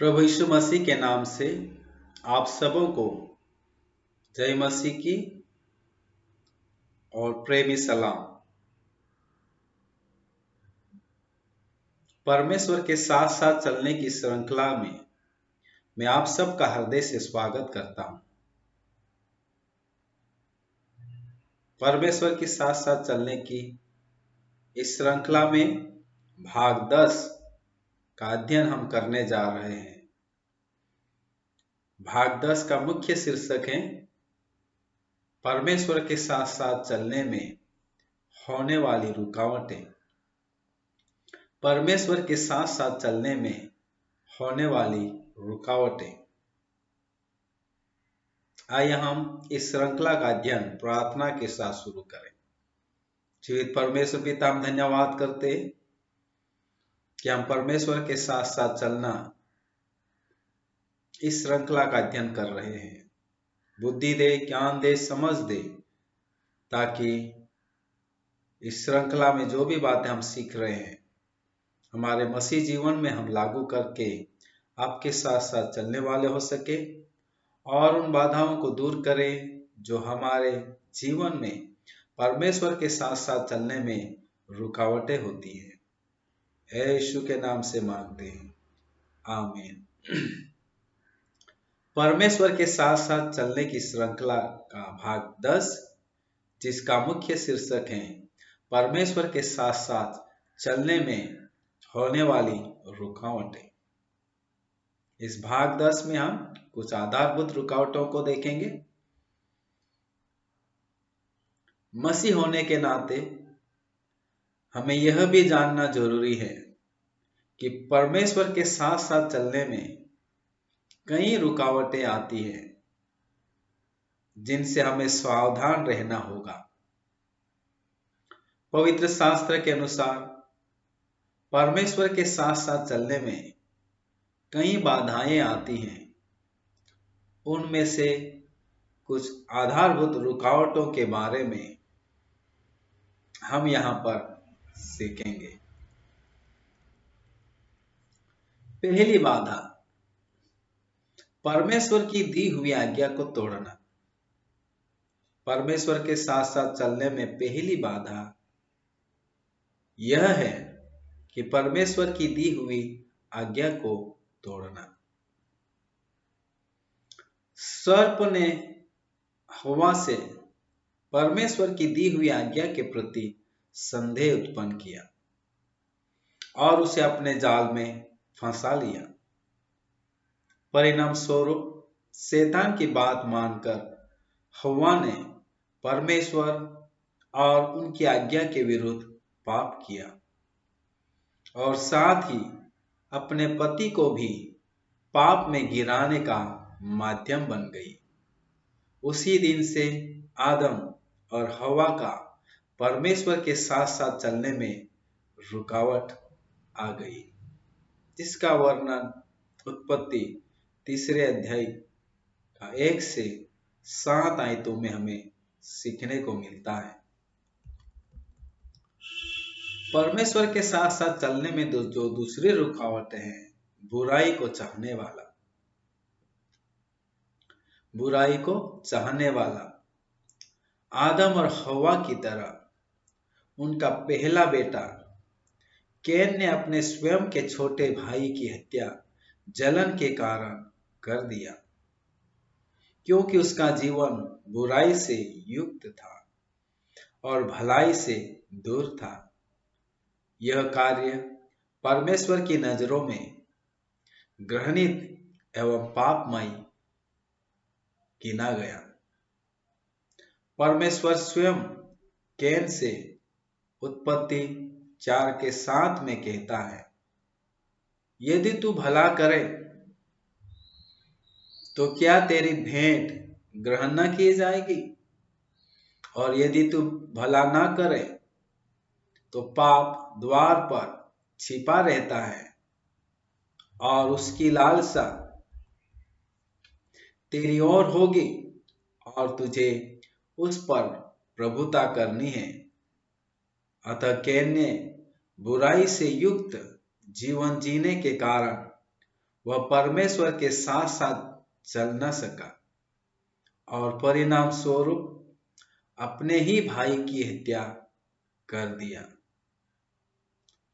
प्रभु यीशु मसीह के नाम से आप सबों को जय मसीह की और प्रेमी सलाम। परमेश्वर के साथ साथ चलने की श्रृंखला में मैं आप सबका हृदय से स्वागत करता हूं। परमेश्वर के साथ साथ चलने की इस श्रृंखला में भाग 10 का अध्ययन हम करने जा रहे हैं। भाग 10 का मुख्य शीर्षक है परमेश्वर के साथ साथ चलने में होने वाली रुकावटें। परमेश्वर के साथ साथ चलने में होने वाली रुकावटें। आइए हम इस श्रृंखला का अध्ययन प्रार्थना के साथ शुरू करें। जीवित परमेश्वर पिता, हम धन्यवाद करते हैं कि हम परमेश्वर के साथ साथ चलना इस श्रृंखला का अध्ययन कर रहे हैं। बुद्धि दे, ज्ञान दे, समझ दे, ताकि इस श्रृंखला में जो भी बातें हम सीख रहे हैं हमारे मसीह जीवन में हम लागू करके आपके साथ साथ चलने वाले हो सके और उन बाधाओं को दूर करें जो हमारे जीवन में परमेश्वर के साथ साथ चलने में रुकावटें होती हैं। यीशु के नाम से मांगते हैं, आमीन। परमेश्वर के साथ साथ चलने की श्रृंखला का भाग 10, जिसका मुख्य शीर्षक है परमेश्वर के साथ साथ चलने में होने वाली रुकावटें। इस भाग 10 में हम कुछ आधारभूत रुकावटों को देखेंगे। मसीह होने के नाते हमें यह भी जानना जरूरी है कि परमेश्वर के साथ साथ चलने में कई रुकावटें आती हैं जिनसे हमें सावधान रहना होगा। पवित्र शास्त्र के अनुसार परमेश्वर के साथ साथ चलने में कई बाधाएं आती हैं। उनमें से कुछ आधारभूत रुकावटों के बारे में हम यहाँ पर सीखेंगे। पहली बाधा, परमेश्वर की दी हुई आज्ञा को तोड़ना। परमेश्वर के साथ साथ चलने में पहली बाधा यह है कि परमेश्वर की दी हुई आज्ञा को तोड़ना। सर्प ने हवा से परमेश्वर की दी हुई आज्ञा के प्रति संदेह उत्पन्न किया और उसे अपने जाल में फंसा लिया। परिणाम स्वरूप शैतान की बात मानकर हवा ने परमेश्वर और उनकी आज्ञा के विरुद्ध पाप किया और साथ ही अपने पति को भी पाप में गिराने का माध्यम बन गई। उसी दिन से आदम और हवा का परमेश्वर के साथ साथ चलने में रुकावट आ गई, जिसका वर्णन उत्पत्ति 3 अध्याय का 1 से 7 आयतों में हमें सीखने को मिलता है। परमेश्वर के साथ साथ चलने में जो दूसरी रुकावटें हैं, बुराई को चाहने वाला। बुराई को चाहने वाला आदम और हवा की तरह उनका पहला बेटा कैन ने अपने स्वयं के छोटे भाई की हत्या जलन के कारण कर दिया, क्योंकि उसका जीवन बुराई से युक्त था और भलाई से दूर था। यह कार्य परमेश्वर की नजरों में घृणित एवं पापमय गिना गया। परमेश्वर स्वयं कैन से उत्पत्ति 4 के 7 में कहता है, यदि तू भला करे तो क्या तेरी भेंट ग्रहण न की जाएगी, और यदि तू भला ना करे तो पाप द्वार पर छिपा रहता है और उसकी लालसा तेरी ओर होगी और तुझे उस पर प्रभुता करनी है। अतः कैन ने बुराई से युक्त जीवन जीने के कारण वह परमेश्वर के साथ साथ चल न सका और परिणाम स्वरूप अपने ही भाई की हत्या कर दिया।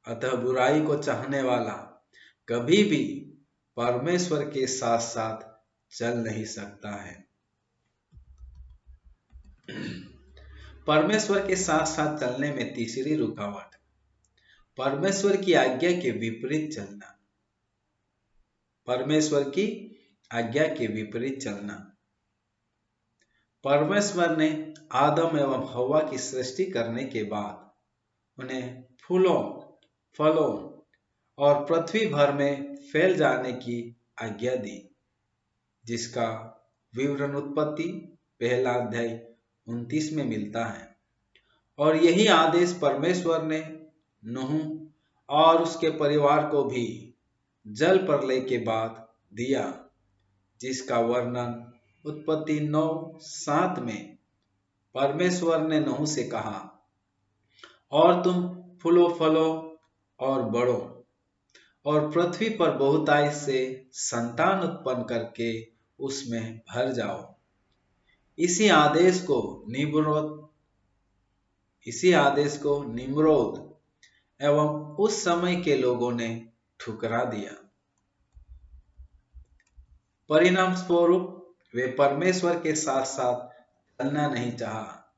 अतः बुराई को चाहने वाला कभी भी परमेश्वर के साथ साथ चल नहीं सकता है। परमेश्वर के साथ साथ चलने में तीसरी रुकावट, परमेश्वर की आज्ञा के विपरीत चलना। परमेश्वर की आज्ञा के विपरीत चलना। परमेश्वर ने आदम एवं हव्वा की सृष्टि करने के बाद उन्हें फूलों, फलों और पृथ्वी भर में फैल जाने की आज्ञा दी, जिसका विवरण उत्पत्ति पहला अध्याय 29 में मिलता है। और यही आदेश परमेश्वर ने नूह और उसके परिवार को भी जल प्रलय के बाद दिया, जिसका वर्णन उत्पत्ति 9:7 में परमेश्वर ने नूह से कहा, और तुम फूलो फलो और बढ़ो और पृथ्वी पर बहुतायत से संतान उत्पन्न करके उसमें भर जाओ। इसी आदेश को निम्रोद एवं उस समय के लोगों ने ठुकरा दिया। परिणाम स्वरूप वे परमेश्वर के साथ साथ चलना नहीं चाहा,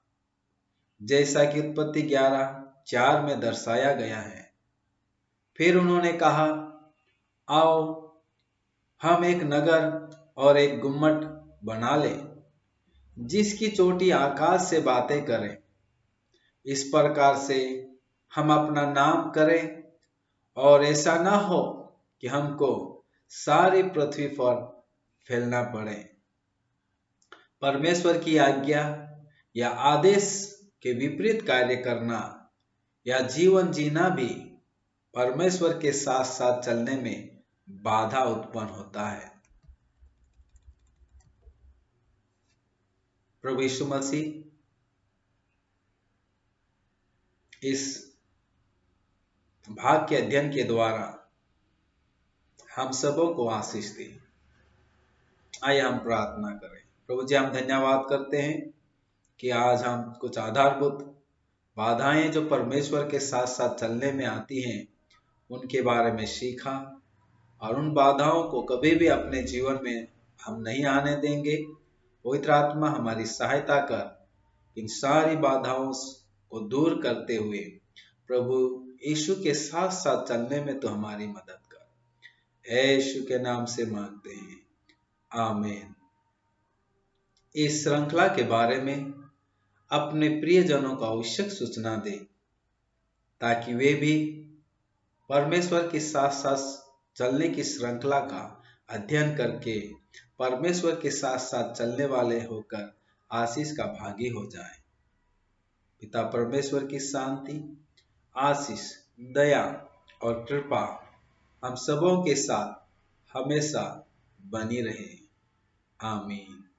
जैसा कि उत्पत्ति 11:4 में दर्शाया गया है। फिर उन्होंने कहा, आओ हम एक नगर और एक गुम्मट बना ले, जिसकी चोटी आकाश से बातें करें। इस प्रकार से हम अपना नाम करें, और ऐसा ना हो कि हमको सारी पृथ्वी पर फैलना पड़े। परमेश्वर की आज्ञा या आदेश के विपरीत कार्य करना या जीवन जीना भी परमेश्वर के साथ साथ चलने में बाधा उत्पन्न होता है। प्रभु यीशु मसीह इस भाग के अध्ययन के द्वारा हम सबों को आशीष दे। आइए हम प्रार्थना करें। प्रभु जी, हम धन्यवाद करते हैं कि आज हम कुछ आधारभूत बाधाएं जो परमेश्वर के साथ साथ चलने में आती हैं, उनके बारे में सीखा, और उन बाधाओं को कभी भी अपने जीवन में हम नहीं आने देंगे। पवित्र आत्मा हमारी सहायता कर इन सारी बाधाओं को दूर करते हुए प्रभु यीशु के साथ साथ चलने में तो हमारी मदद कर। यीशु के नाम से मांगते हैं, आमीन। इस श्रृंखला के बारे में अपने प्रियजनों को आवश्यक सूचना दें, ताकि वे भी परमेश्वर के साथ साथ चलने की श्रृंखला का अध्ययन करके परमेश्वर के साथ साथ चलने वाले होकर आशीष का भागी हो जाएं। पिता परमेश्वर की शांति, आशीष, दया और कृपा हम सबों के साथ हमेशा बनी रहे। आमीन।